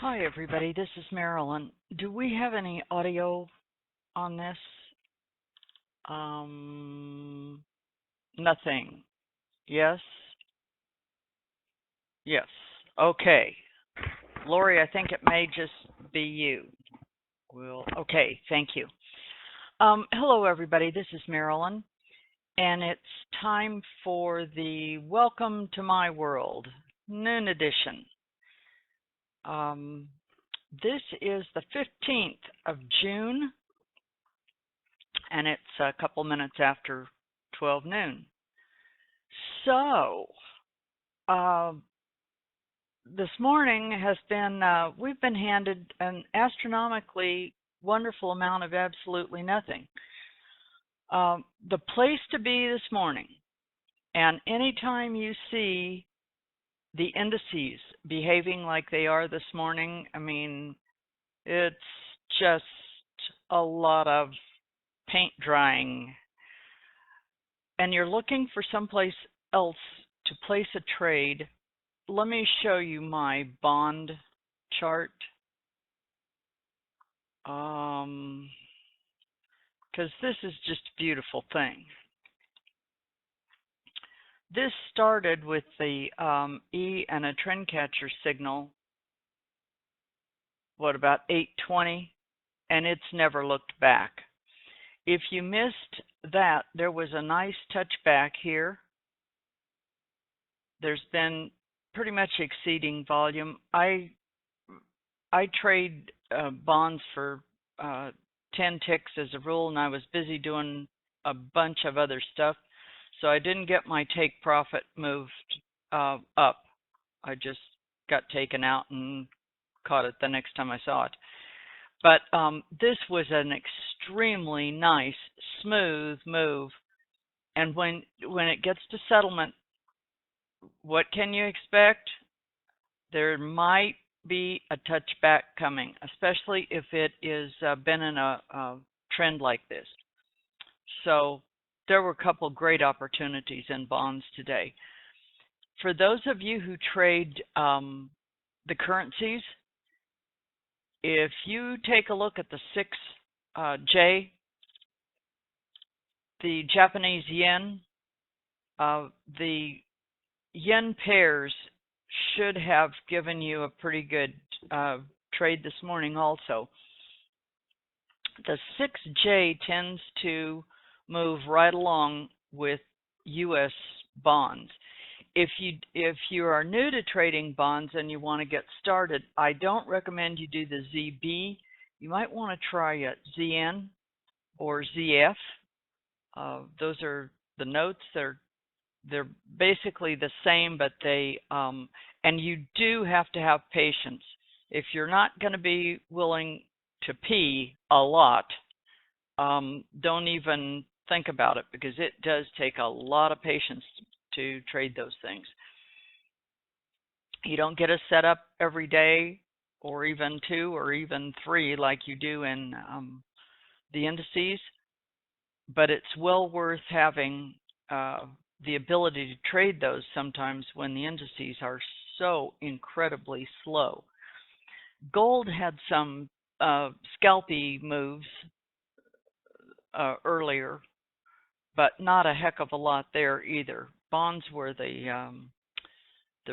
Hi, everybody. This is Marilyn. Do we have any audio on this? Um, Nothing. Yes? Yes. Okay. Lori, I think it may just be you. Okay, thank you. Hello, everybody. This is Marilyn, and it's time for the Welcome to My World Noon Edition. This is the 15th of June, and it's a couple minutes after 12 noon. So, uh, this morning has been, we've been handed an astronomically wonderful amount of absolutely nothing. The place to be this morning, and anytime you see the indices behaving like they are this morning, I mean, it's just a lot of paint drying. And you're looking for someplace else to place a trade. Let me show you my bond chart. Because this is just a beautiful thing. This started with the E and a trend catcher signal, about 8:20, and it's never looked back. If you missed that, there was a nice touchback here. There's been pretty much exceeding volume. I trade bonds for 10 ticks as a rule, and I was busy doing a bunch of other stuff, so I didn't get my take profit moved up. I just got taken out and caught it the next time I saw it. But this was an extremely nice, smooth move, and when it gets to settlement, what can you expect? There might be a touchback coming, especially if it is been in a trend like this. So there were a couple great opportunities in bonds today. For those of you who trade the currencies, if you take a look at the 6J, the Japanese yen, the yen pairs should have given you a pretty good trade this morning also. The 6J tends to move right along with U.S. bonds. If you are new to trading bonds and you want to get started, I don't recommend you do the ZB. You might want to try a ZN or ZF. Those are the notes. They're basically the same, but they and you do have to have patience. If you're not going to be willing to pee a lot, don't even think about it, because it does take a lot of patience to trade those things. You don't get a setup every day, or even 2 or even 3 like you do in the indices, but it's well worth having the ability to trade those sometimes when the indices are so incredibly slow. Gold had some scalpy moves earlier, but not a heck of a lot there either. Bonds were the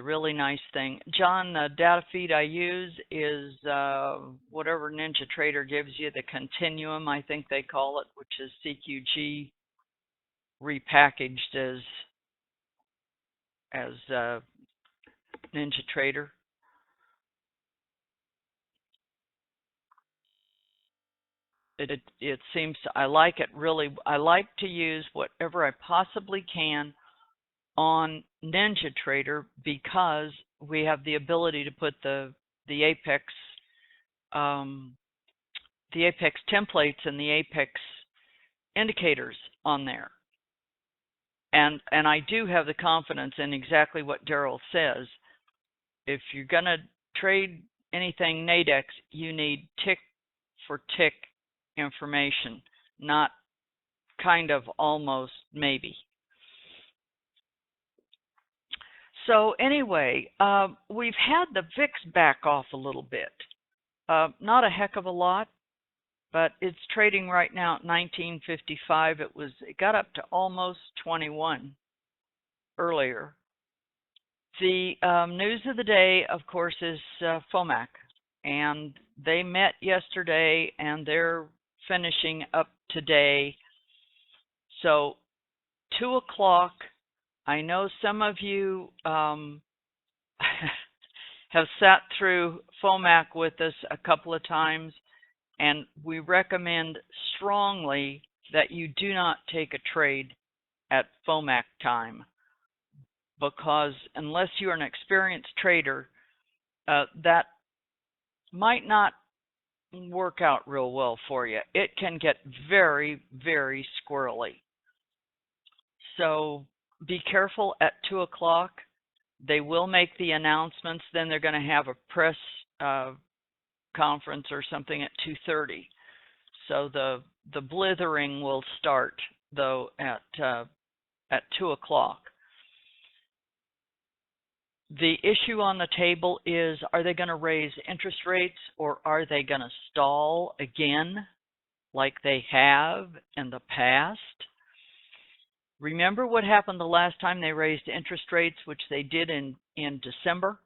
really nice thing. John, the data feed I use is whatever NinjaTrader gives you, the Continuum, I think they call it, which is CQG repackaged as NinjaTrader. It seems I like it really. I like to use whatever I possibly can on NinjaTrader, because we have the ability to put the Apex templates and the Apex indicators on there. And I do have the confidence in exactly what Daryl says. If you're going to trade anything Nadex, you need tick for tick information, not kind of, almost, maybe. So anyway, we've had the VIX back off a little bit. Not a heck of a lot, but it's trading right now at 1955. It got up to almost 21 earlier. The news of the day, of course, is FOMAC, and they met yesterday, and they're finishing up today. So 2 o'clock. I know some of you have sat through FOMAC with us a couple of times, and we recommend strongly that you do not take a trade at FOMAC time, because unless you're an experienced trader, that might not work out real well for you. It can get very, very squirrely. So be careful at 2 o'clock. They will make the announcements. Then they're going to have a press conference or something at 2:30. So the blithering will start though at 2 o'clock. The issue on the table is, are they going to raise interest rates, or are they going to stall again like they have in the past? Remember what happened the last time they raised interest rates, which they did in December?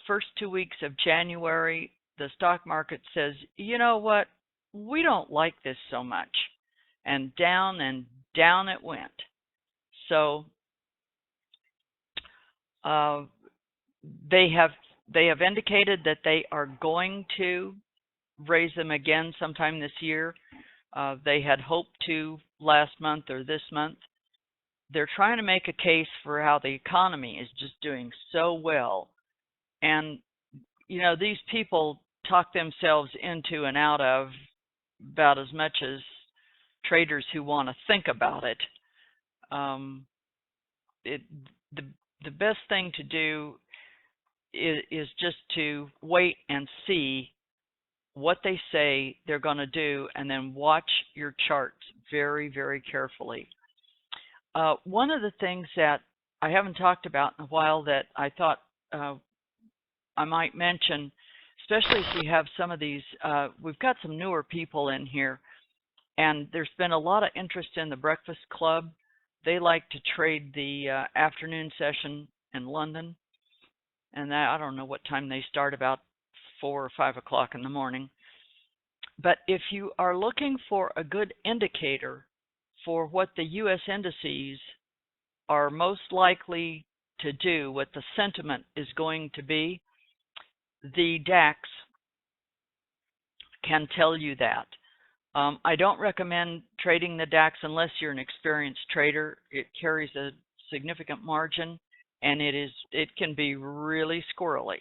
First 2 weeks of January, the stock market says, you know what, we don't like this so much. And down it went. So they have indicated that they are going to raise them again sometime this year. They had hoped to last month or this month. They're trying to make a case for how the economy is just doing so well. And, you know, these people talk themselves into and out of about as much as traders who want to think about it. The best thing to do is just to wait and see what they say they're going to do, and then watch your charts very, very carefully. One of the things that I haven't talked about in a while that I thought I might mention, especially if you have some of these, we've got some newer people in here, and there's been a lot of interest in the Breakfast Club. They like to trade the afternoon session in London, and I don't know what time they start, about 4 or 5 o'clock in the morning. But if you are looking for a good indicator for what the U.S. indices are most likely to do, what the sentiment is going to be, the DAX can tell you that. I don't recommend trading the DAX unless you're an experienced trader. It carries a significant margin, and it can be really squirrely.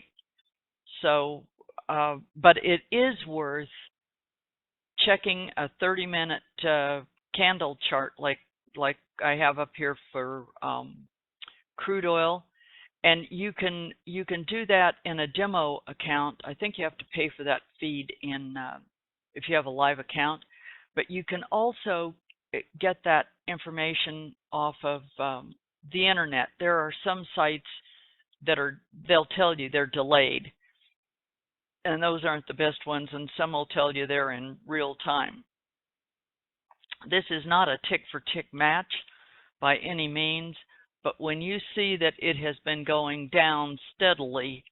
So, but it is worth checking a 30-minute candle chart like I have up here for crude oil, and you can do that in a demo account. I think you have to pay for that feed in if you have a live account, but you can also get that information off of the internet. There are some sites that they'll tell you they're delayed, and those aren't the best ones, and some will tell you they're in real time. This is not a tick-for-tick match by any means, but when you see that it has been going down steadily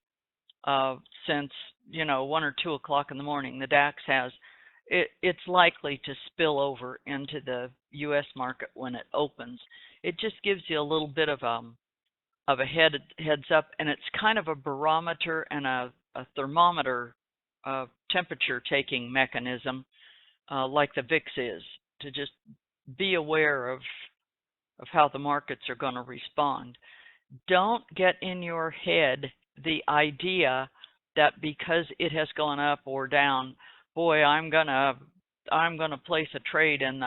since, 1 or 2 o'clock in the morning, the DAX has, it's likely to spill over into the U.S. market when it opens. It just gives you a little bit of a heads up, and it's kind of a barometer and a thermometer temperature taking mechanism like the VIX is, to just be aware of how the markets are going to respond. Don't get in your head the idea that because it has gone up or down, boy, I'm gonna place a trade in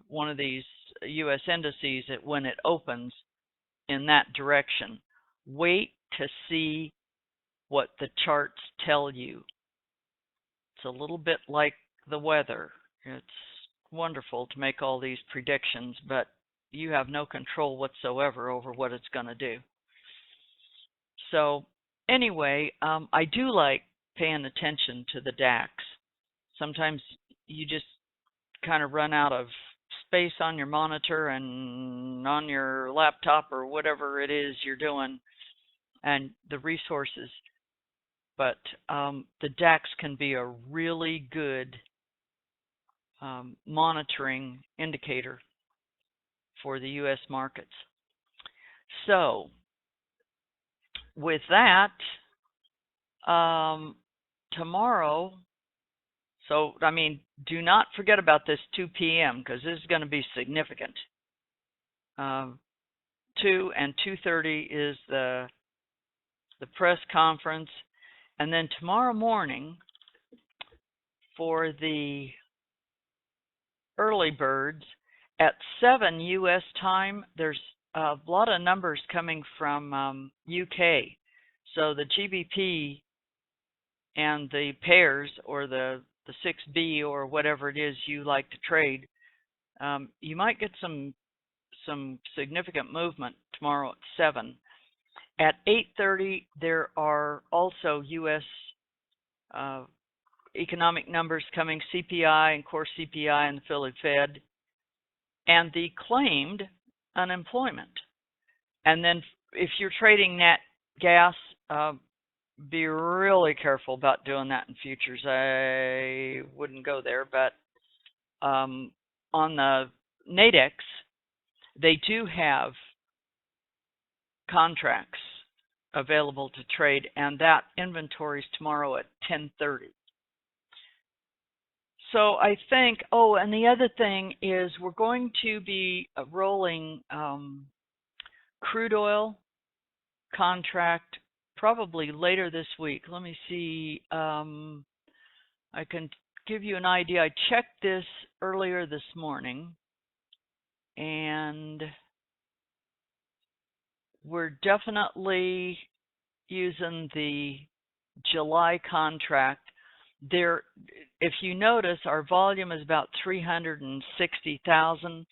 one of these U.S. indices when it opens in that direction. Wait to see what the charts tell you. It's a little bit like the weather. It's wonderful to make all these predictions, but you have no control whatsoever over what it's going to do. So anyway, I do like paying attention to the DAX. Sometimes you just kind of run out of space on your monitor and on your laptop or whatever it is you're doing, and the resources. But the DAX can be a really good monitoring indicator for the U.S. markets. So with that, tomorrow, so I mean, do not forget about this 2 p.m. because this is going to be significant. 2 and 2:30 is the press conference, and then tomorrow morning for the early birds at 7 U.S. time, there's a lot of numbers coming from UK. So the GBP and the pairs, or the 6B, or whatever it is you like to trade, you might get some significant movement tomorrow at 7. At 8:30, there are also U.S. Economic numbers coming, CPI and core CPI and the Philly Fed, and the claimed unemployment. And then if you're trading nat gas, be really careful about doing that in futures. I wouldn't go there, but on the Nadex, they do have contracts available to trade, and that inventory is tomorrow at 10:30. So I think, oh, and the other thing is we're going to be rolling crude oil contract probably later this week. Let me see. I can give you an idea. I checked this earlier this morning, and we're definitely using the July contract. There, if you notice, our volume is about 360,000.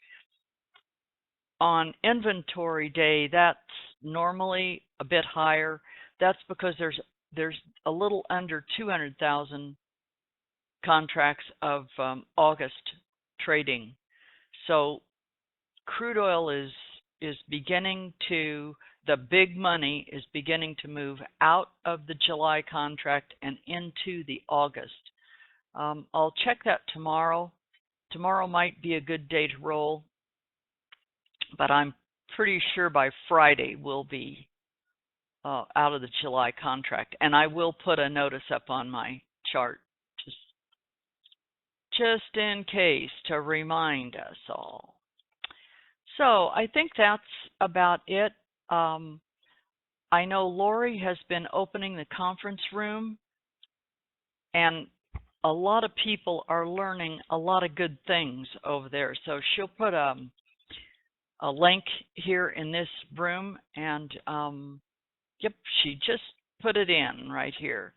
On inventory day, that's normally a bit higher. That's because there's a little under 200,000 contracts of August trading. So crude oil is beginning to, the big money is beginning to move out of the July contract and into the August. I'll check that tomorrow. Tomorrow might be a good day to roll, but I'm pretty sure by Friday we'll be out of the July contract. And I will put a notice up on my chart just in case to remind us all. So I think that's about it. I know Lori has been opening the conference room, and a lot of people are learning a lot of good things over there. So she'll put a link here in this room, and yep, she just put it in right here.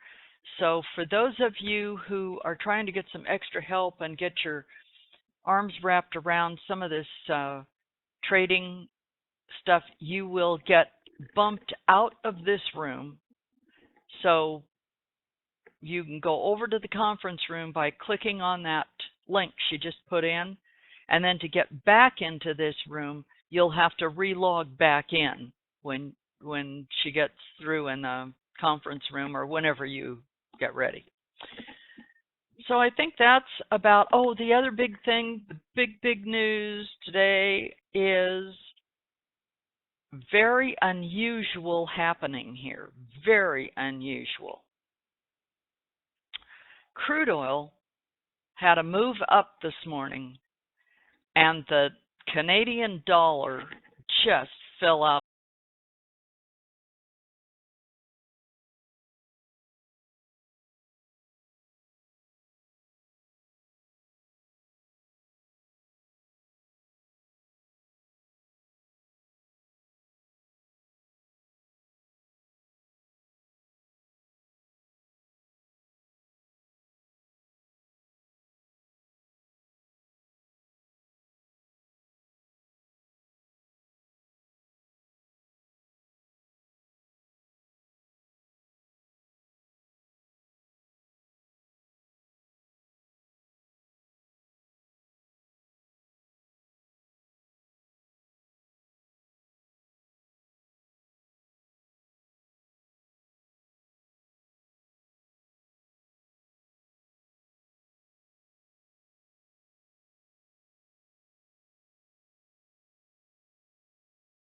So for those of you who are trying to get some extra help and get your arms wrapped around some of this trading stuff, you will get bumped out of this room. So you can go over to the conference room by clicking on that link she just put in, and then to get back into this room, you'll have to relog back in when she gets through in the conference room, or whenever you get ready. So I think that's about, oh, the other big thing, the big news today is very unusual happening here, very unusual. Crude oil had a move up this morning, and the Canadian dollar just fell out